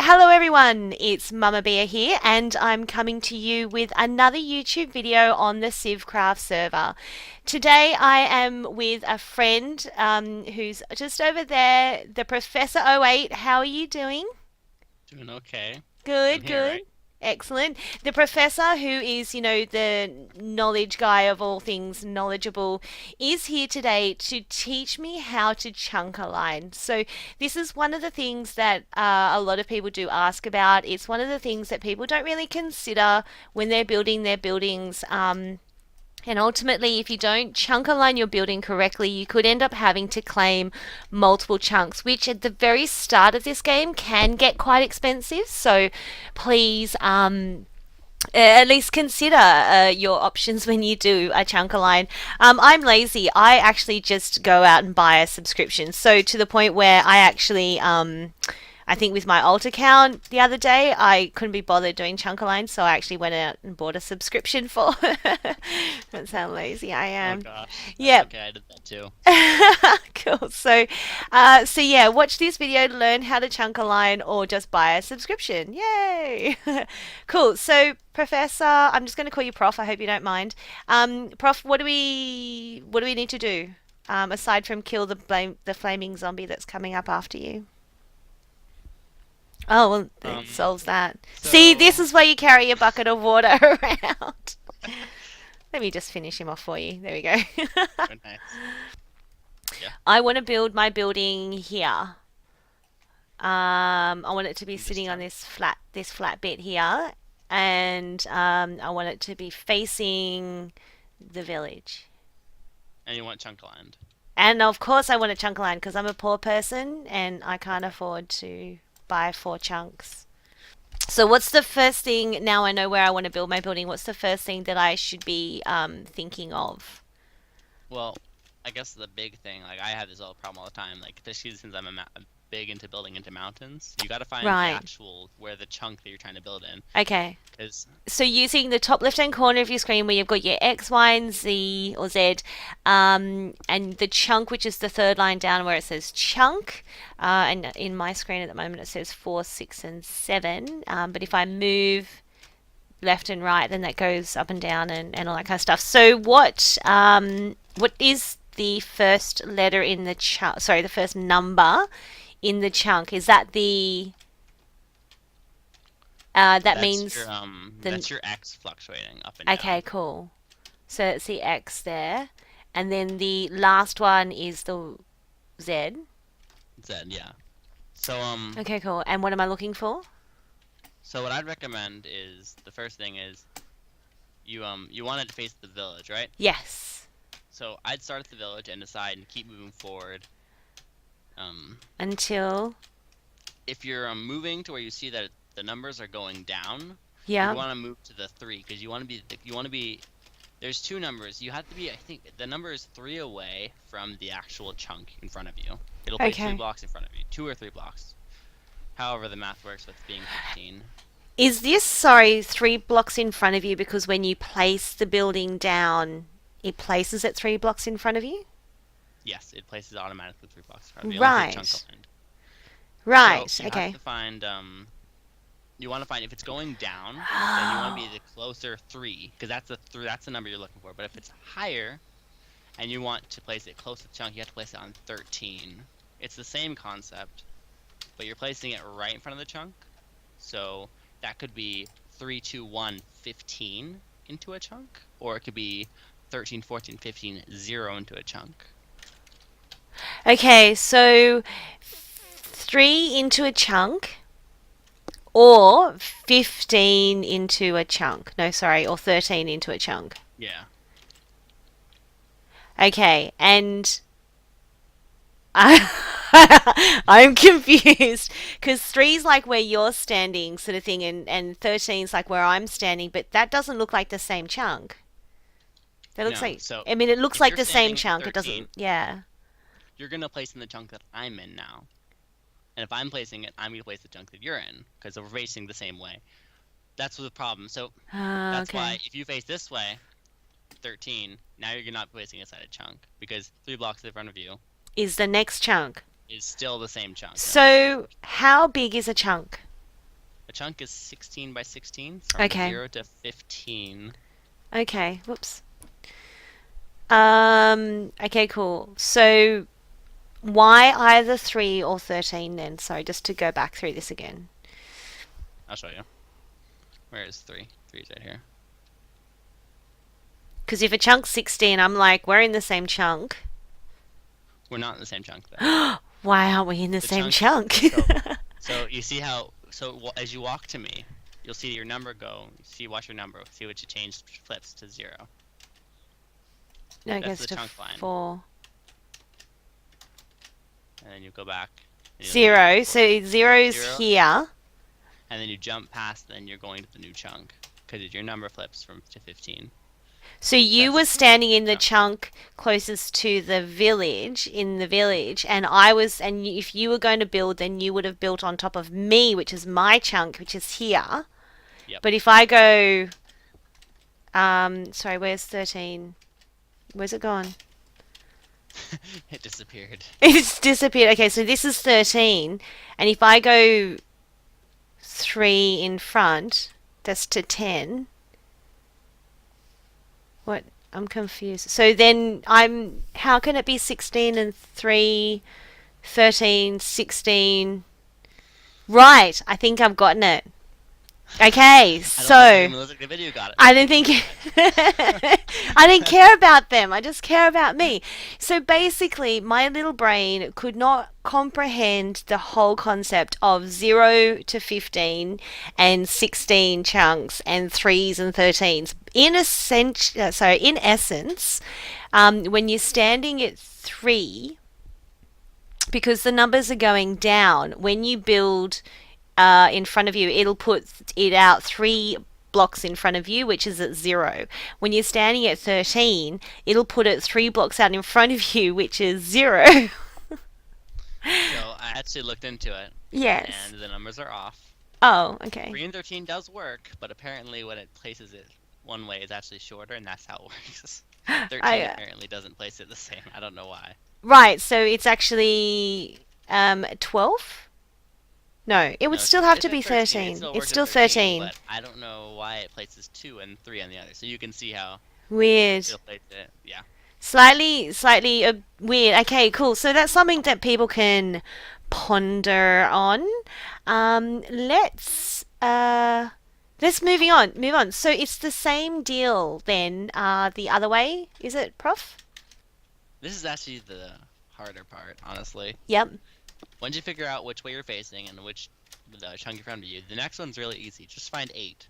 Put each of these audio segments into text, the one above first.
Hello everyone, it's MummaBia here and I'm coming to you with another YouTube video on the CivCraft server. Today I am with a friend who's just over there, the Professor '08. How are you doing? Doing okay. I'm Good, here, good. right? Excellent. The professor, who is, the knowledge guy of all things knowledgeable, is here today to teach me how to chunk a line. So, this is one of the things that a lot of people do ask about. It's one of the things that people don't really consider when they're building their buildings. And ultimately, if you don't chunk align your building correctly, you could end up having to claim multiple chunks, which at the very start of this game can get quite expensive. So please at least consider your options when you do a chunk align. I'm lazy. I actually just go out and buy a subscription. So to the point where I think with my alt account the other day, I couldn't be bothered doing Chunkaline, so I actually went out and bought a subscription for. That's how lazy I Oh am. gosh, that's Yep. okay. I did that too. Cool. So yeah, watch this video to learn how to Chunkaline or just buy a subscription. Yay! Cool. So, Professor, I'm just going to call you Prof. I hope you don't mind. Prof, what do we need to do aside from kill the flaming zombie that's coming up after you? Oh, well, it Um, solves that. See, this so is why you carry a bucket of water around. Let me just finish him off for you. There we go. very nice. Yeah. I want to build my building here. I want it to be In this sitting on chunk, this flat bit here, and I want it to be facing the village. and you want chunk land. And of course, I want a chunk line because I'm a poor person and I can't afford to buy four chunks. So, what's the first thing? Now I know where I want to build my building. What's the first thing that I should be thinking of? Well, I guess the big thing, like I have this little problem all the time, like especially since I'm big into building into mountains. You got to find the Right. actual where the chunk that you're trying to build in Okay. is. So using the top left hand corner of your screen where you've got your X, Y, and Z or Z, and the chunk, which is the third line down where it says chunk, and in my screen at the moment it says 4, 6, and 7. But if I move left and right, then that goes up and down and all that kind of stuff. So what is the first letter in the chunk? Sorry, the first number in the chunk. Is that the that means the That's your X fluctuating up and okay, down. cool. So it's the X there. And then the last one is the Z. Z, yeah. So Okay, cool. And what am I looking for? so what I'd recommend is the first thing is you want it to face the village, right? Yes. So I'd start at the village and decide and keep moving forward. Um, Until, if you're moving to where you see that the numbers are going down, you'd yeah. want to move to the three because you want to be. There's two numbers. You have to be. I think the number is three away from the actual chunk in front of you. It'll place three Okay. blocks in front of you, 2 or 3 blocks. However, the math works with being 15. Is this, sorry, 3 blocks in front of you because when you place the building down, it places it 3 blocks in front of you? Yes, it places automatically 3 blocks in front of you unless you have a chunk of Right. land. So Right. you have Okay. to find you want to find if it's going down, then you want to be the closer three, because that's the number you're looking for. But if it's higher and you want to place it close to the chunk, you have to place it on 13. It's the same concept, but you're placing it right in front of the chunk. So that could be 3, 2, 1, 15 into a chunk, or it could be 13, 14, 15, 0 into a chunk. Okay, so 3 into a chunk or 15 into a chunk. No, sorry, or 13 into a chunk. Yeah. Okay, and I'm confused because three's like where you're standing, sort of thing, and 13's like where I'm standing, but that doesn't look like the same chunk. That looks No. like, So I mean, it looks if like you're the same standing at chunk. It 13, doesn't, yeah. you're gonna place in the chunk that I'm in now. And if I'm placing it, I'm going to place the chunk that you're in, because we're facing the same way. That's the problem. So that's why Okay. if you face this way, 13, now you're not placing inside a chunk, because 3 blocks in front of you Is the next chunk. is still the same chunk. No. So, how big is a chunk? chunk is 16 by 16 from Okay. 0 to 15. Okay. Whoops. Okay, cool. So why either 3 or 13 then? Sorry, just to go back through this again. I'll show you. Where is 3? 3 is right here. Because if a chunk's 16, I'm like, we're in the same chunk. We're not in the same chunk though. Why aren't we in the same chunk? So you see how, as you walk to me, you'll see your number go, watch your number, see what you change flips to 0. No, it That's goes the to chunk line. 4. And then you go back. And 0. So 0's 0, here. and then you jump past, then you're going to the new chunk. Because your number flips to 15. So you That's were standing in the chunk. chunk closest to the village, and I was, and if you were going to build, then you would have built on top of me, which is my chunk, which is here. Yep. But if I go, sorry, where's 13? Where's it gone? It disappeared. It's disappeared. Okay, so this is 13, and if I go 3 in front, that's to 10. What? I'm confused. So then how can it be 16 and 3, 13, 16? Right, I think I've gotten it. Okay, so I don't think the video got it. I didn't think I didn't care about them. I just care about me. So basically, my little brain could not comprehend the whole concept of 0 to 15 and 16 chunks and 3s and 13s. In essence, when you're standing at 3, because the numbers are going down, when you build in front of you, it'll put it out 3 blocks in front of you, which is at 0. When you're standing at 13, it'll put it 3 blocks out in front of you, which is 0. So I actually looked into it. Yes. And the numbers are off. Oh, okay. 3 and 13 does work, but apparently when it places it one way, it's actually shorter, and that's how it works. 13 apparently doesn't place it the same. I don't know why. Right, so it's actually 12? No, it would still have to be 13. It's still 13. But I don't know why it places 2 and 3 on the other. So you can see how Weird. it'll place it. Yeah. Slightly weird. Okay, cool. So that's something that people can ponder on. Let's move on. So it's the same deal then, the other way, is it, Prof? This is actually the harder part, honestly. Yep. Once you figure out which way you're facing and which chunk in front of you, the next one's really easy. Just find 8.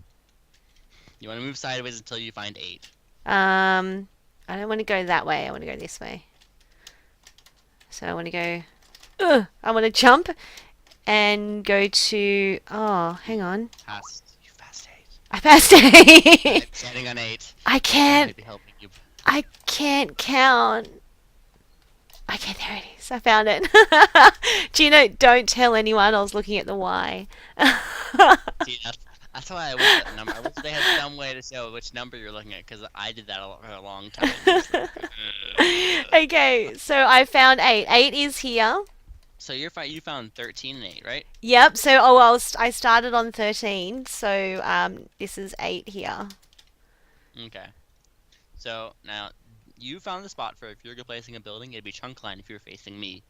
You want to move sideways until you find 8. I don't want to go that way. I want to go this way. So I want to go. I want to jump and go to. Oh, hang on. You passed 8. I passed 8. I'm standing on 8. I can't. Maybe helping you. I can't count. Okay, there it is. I found it. Don't tell anyone. I was looking at the Y. See, that's why I wish that number. I wish they had some way to show which number you're looking at, because I did that for a long time. Okay, so I found 8. 8 is here. So you found 13 and 8, right? Yep. So I started on 13. So this is 8 here. Okay. So now you found the spot for if you're replacing a building, it'd be chunk line if you're facing me.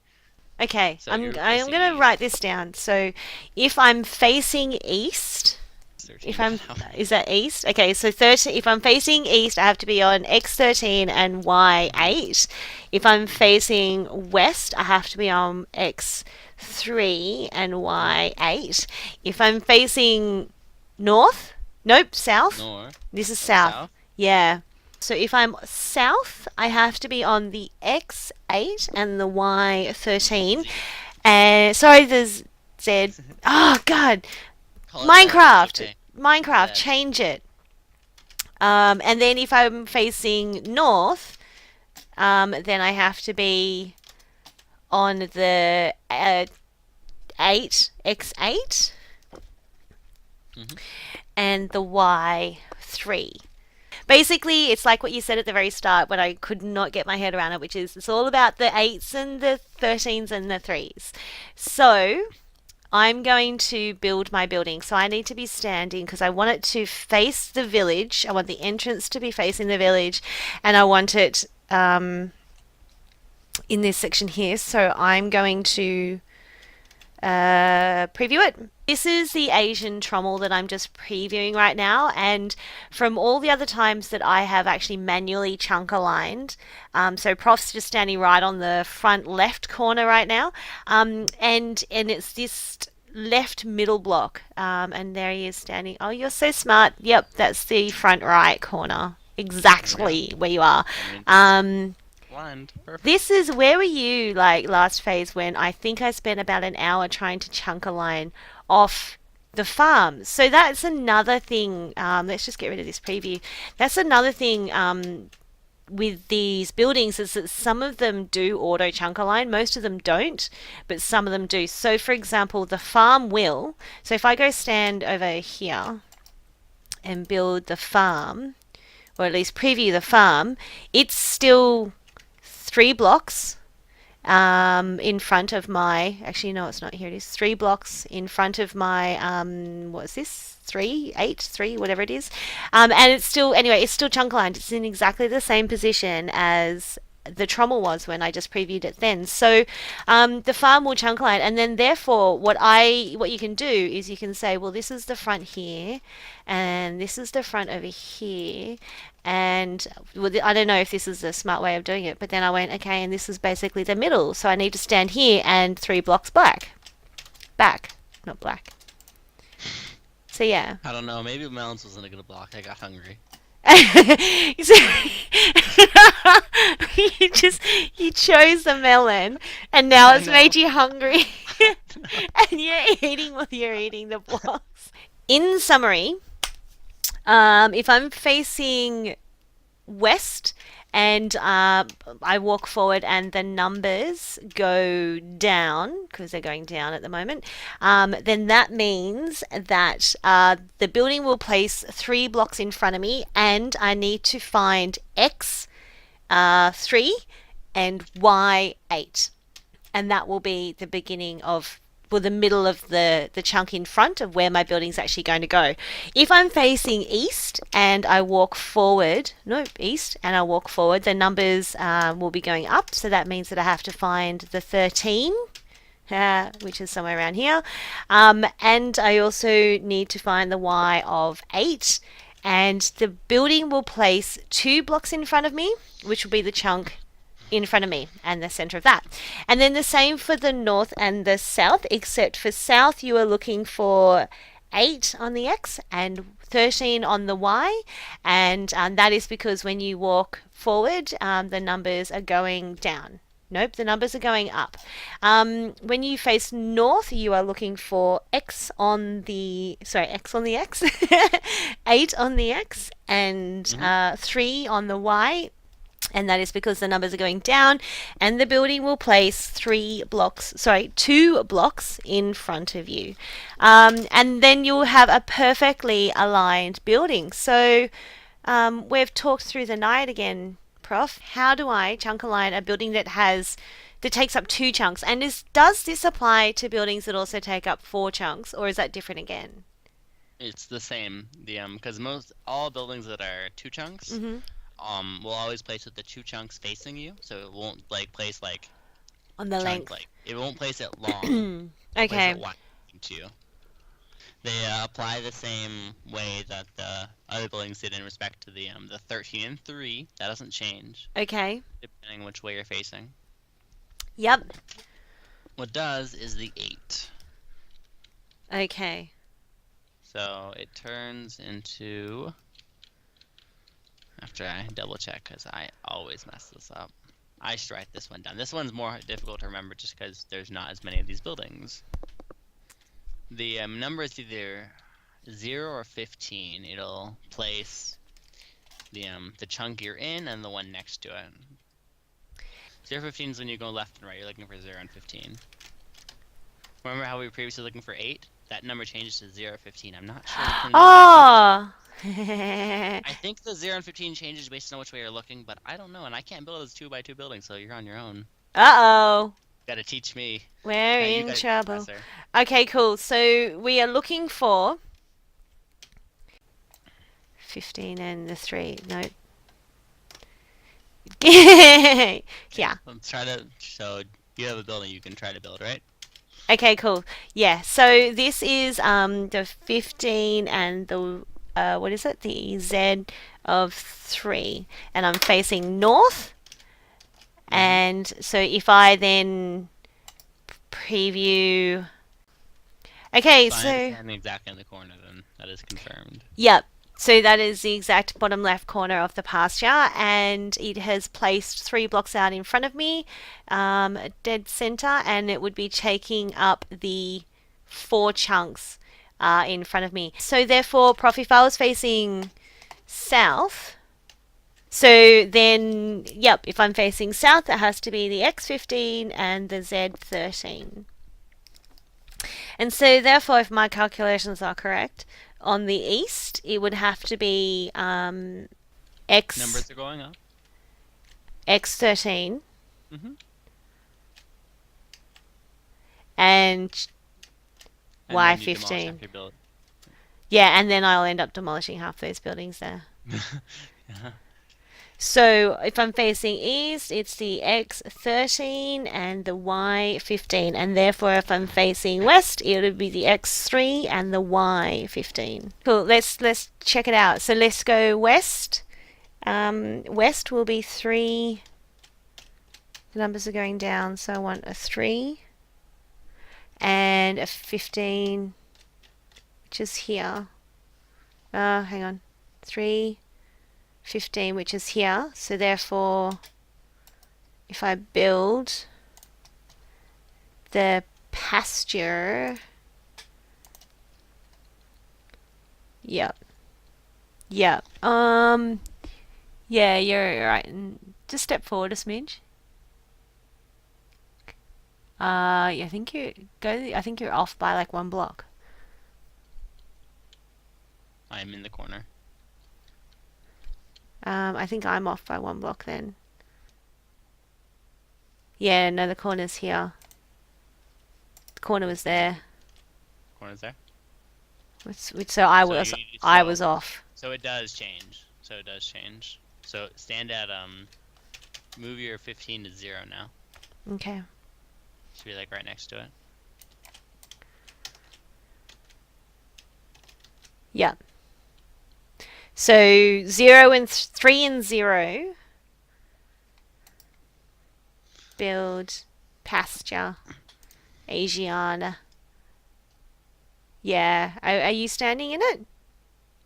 Okay, So I'm you're going facing to east. write this down. So if I'm facing east, 13 is that east? Okay, so 13. If I'm facing east, I have to be on X13 and Y8. If I'm facing west, I have to be on X3 and Y8. If I'm facing north, nope, south. North. This is south. Yeah. So if I'm south, I have to be on the X8 and the Y13. And sorry, there's Z. Oh God, Call it Minecraft. okay. Minecraft. Yeah. Change it. And then if I'm facing north, then I have to be on the 8 X8 and the Y3. Basically, it's like what you said at the very start when I could not get my head around it, which is it's all about the 8s and the 13s and the 3s. So I'm going to build my building. So I need to be standing because I want it to face the village. I want the entrance to be facing the village, and I want it in this section here. So I'm going to preview it. This is the Asian trommel that I'm just previewing right now, and from all the other times that I have actually manually chunk aligned, so Prof's just standing right on the front left corner right now, and it's this left middle block, and there he is standing. Oh, you're so smart. Yep, that's the front right corner, There we go. exactly where you are. That means it's Um, aligned. Perfect. this is where were you like last phase when I think I spent about an hour trying to chunk a line off the farm. So that's another thing. Let's just get rid of this preview. That's another thing with these buildings is that some of them do auto chunk align. Most of them don't, but some of them do. So for example, the farm will. So if I go stand over here and build the farm, or at least preview the farm, it's still 3 blocks in front of my. Actually, no, it's not. Here it is. 3 blocks in front of my. What is this? 3, 8, 3, whatever it is. And it's still anyway. It's still chunk lined. It's in exactly the same position as the trommel was when I just previewed it then. So the farm will chunk line, and then therefore what you can do is you can say, well, this is the front here, and this is the front over here, and well, I don't know if this is a smart way of doing it, but then I went, okay, and this is basically the middle, so I need to stand here and 3 blocks back, not black. So yeah. I don't know. Maybe melons wasn't a good block. I got hungry. you just you chose the melon, and now I it's know. made you hungry, and you're eating while you're eating the blocks. In summary, if I'm facing west and I walk forward and the numbers go down because they're going down at the moment, then that means that the building will place 3 blocks in front of me and I need to find X 3 and Y 8. And that will be the beginning of well, the middle of the chunk in front of where my building's actually going to go. If I'm facing east and I walk forward, no, east, and I walk forward, the numbers will be going up. So that means that I have to find the 13, which is somewhere around here. And I also need to find the Y of 8. And the building will place 2 blocks in front of me, which will be the chunk in front of me and the center of that. And then the same for the north and the south, except for south you are looking for 8 on the X and 13 on the Y, and that is because when you walk forward, the numbers are going down. Nope, the numbers are going up. When you face north, you are looking for X on the X on the X, 8 on the X, and 3 on the Y, and that is because the numbers are going down, and the building will place 2 blocks in front of you, and then you'll have a perfectly aligned building. So we've talked through the night again, Prof. How do I chunk align a building that takes up 2 chunks? And does this apply to buildings that also take up 4 chunks, or is that different again? It's the same. Because most all buildings that are 2 chunks, will always place with the 2 chunks facing you, so it won't like place like On the chunk length. like it won't place it long. It'll place Okay. it wide too. They apply the same way that the other buildings did in respect to the 13 and 3. That doesn't change Okay. depending which way you're facing. Yep. What does is the 8. Okay. So it turns into, after I double check because I always mess this up, I should write this one down. This one's more difficult to remember just because there's not as many of these buildings. The number is either 0 or 15. It'll place the chunk you're in and the one next to it. 0, 15 is when you go left and right. You're looking for 0 and 15. Remember how we were previously looking for 8? That number changes to 0, 15. I'm not sure. Oh. I think the 0 and 15 changes based on which way you're looking, but I don't know, and I can't build as 2x2 buildings, so you're on your own. Uh-oh. Gotta teach me. We're You in gotta be trouble. professor. Okay, cool. So we are looking for 15 and the 3. No. Okay, Yeah. let's try to. So you have a building you can try to build, right? Okay, cool. Yeah. So this is the 15 and the what is it? The Z of 3, and I'm facing north. Mm-hmm. And so if I then preview. Okay, So I am so standing exactly in the corner. Then that is confirmed. yep. So that is the exact bottom left corner of the pasture, and it has placed 3 blocks out in front of me, dead center, and it would be taking up the 4 chunks in front of me. So therefore, Prof, if I was facing south, so then, yep, if I'm facing south, it has to be the X15 and the Z13. And so, therefore, if my calculations are correct, on the east, it would have to be X Numbers are going up. X13 Mm-hmm. and And then you demolish Y15. after you build. Yeah, and then I'll end up demolishing half those buildings there. Yeah. So if I'm facing east, it's the X13 and the Y15, and therefore if I'm facing west, it would be the X3 and the Y15. Cool. Let's check it out. So let's go west. West will be 3. The numbers are going down, so I want a 3 and a 15, which is here. Hang on. 3, 15, which is here. So therefore, if I build the pasture, yep, yep. Yeah, you're right. Just step forward a smidge. I think I think you're off by like 1 block. I'm in the corner. I think I'm off by 1 block then. Yeah, no, the corner's here. The corner was there. Corner's there. So I So was you I was off. so it does change. So it does change. So stand at move your 15 to 0 now. Okay. Should be like right next to it. Yeah. So 0 and 3 and 0. Build pasture. Asiana. Yeah. Are you standing in it?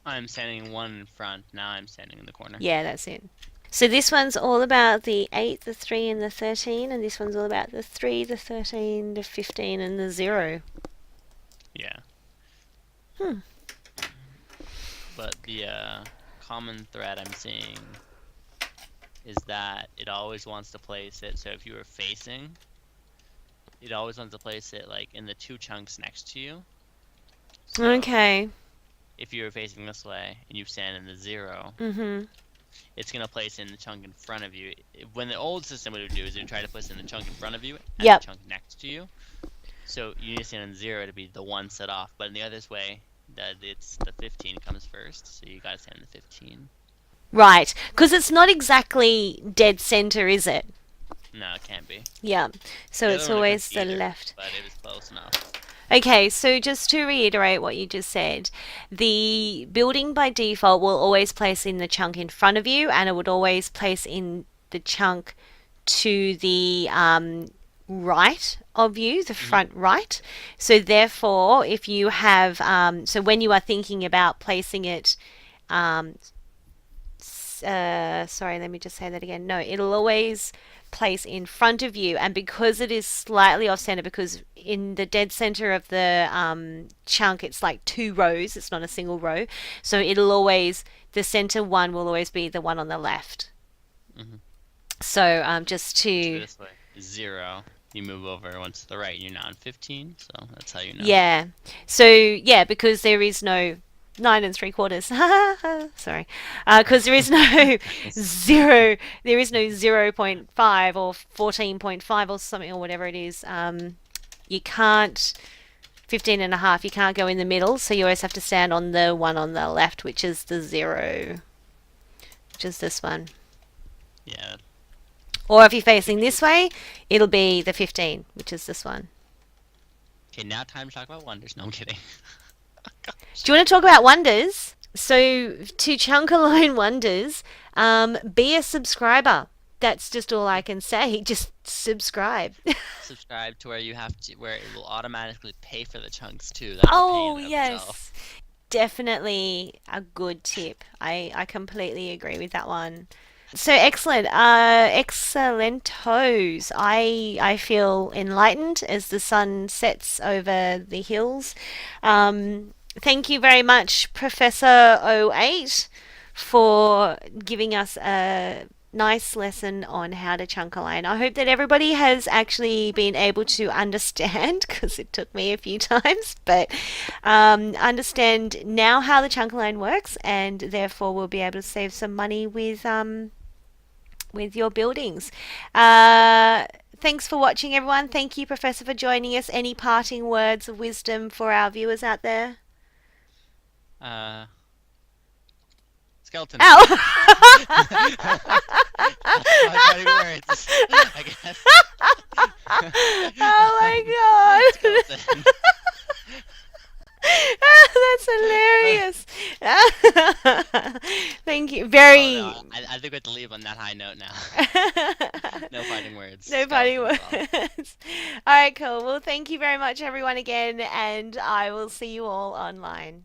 I'm standing one in front. Now I'm standing in the corner. Yeah, that's it. So this one's all about the 8, the 3, and the 13, and this one's all about the 3, the 13, the 15, and the 0. Yeah. Hmm. But the common thread I'm seeing is that it always wants to place it. So if you were facing, it always wants to place it like in the 2 chunks next to you. So Okay. if you were facing this way and you stand in the 0, Mm-hmm. it's gonna place in the chunk in front of you. When the old system would do is it would try to place in the chunk in front of you and Yep. the chunk next to you. So you need to stand in 0 to be the one set off. But in the other way, that it's the 15 comes first. So you gotta stand in the 15. Right. Because it's not exactly dead center, is it? No, it can't be. Yeah. So The it's other one I always couldn't the either, left. but it was close enough. Okay, so just to reiterate what you just said, the building by default will always place in the chunk in front of you, and it would always place in the chunk to the right of you, the front right. So therefore, if you have, so when you are thinking about placing it, sorry, let me just say that again. No, it'll always place in front of you, and because it is slightly off center, because in the dead center of the chunk it's like 2 rows, it's not a single row, so it'll always, the center one will always be the one on the left. Mm-hmm. So just to This way, 0. You move over once to the right, you're now on 15. So that's how you know. yeah, so yeah, because there is no 9 3/4. Sorry, because there is no zero. There is no 0.5 or 14.5 or something or whatever it is. You can't 15.5. You can't go in the middle, so you always have to stand on the one on the left, which is the 0, which is this one. Yeah. Or if you're facing this way, it'll be the 15, which is this one. Okay, now time to talk about wonders. No, I'm kidding. Do you want to talk about wonders? So to Chunkaline wonders, be a subscriber. That's just all I can say. Just subscribe. Subscribe to where you have to, where it will automatically pay for the chunks too. That's a Oh, pain in yes. itself. Definitely a good tip. I completely agree with that one. So excellent. Excellentos. I feel enlightened as the sun sets over the hills. Thank you very much, Professor O8, for giving us a nice lesson on how to chunk a line. I hope that everybody has actually been able to understand, because it took me a few times, but understand now how the chunk line works, and therefore we'll be able to save some money with your buildings. Thanks for watching, everyone. Thank you, Professor, for joining us. Any parting words of wisdom for our viewers out there? Skeleton. Ow! Fighting words, I guess. Oh my god! Skeleton. That's hilarious. Thank you. Very. Oh, no, I think we have to leave on that high note now. No fighting words. No fighting Skeletons off. words. All right, cool. Well, thank you very much, everyone, again, and I will see you all online.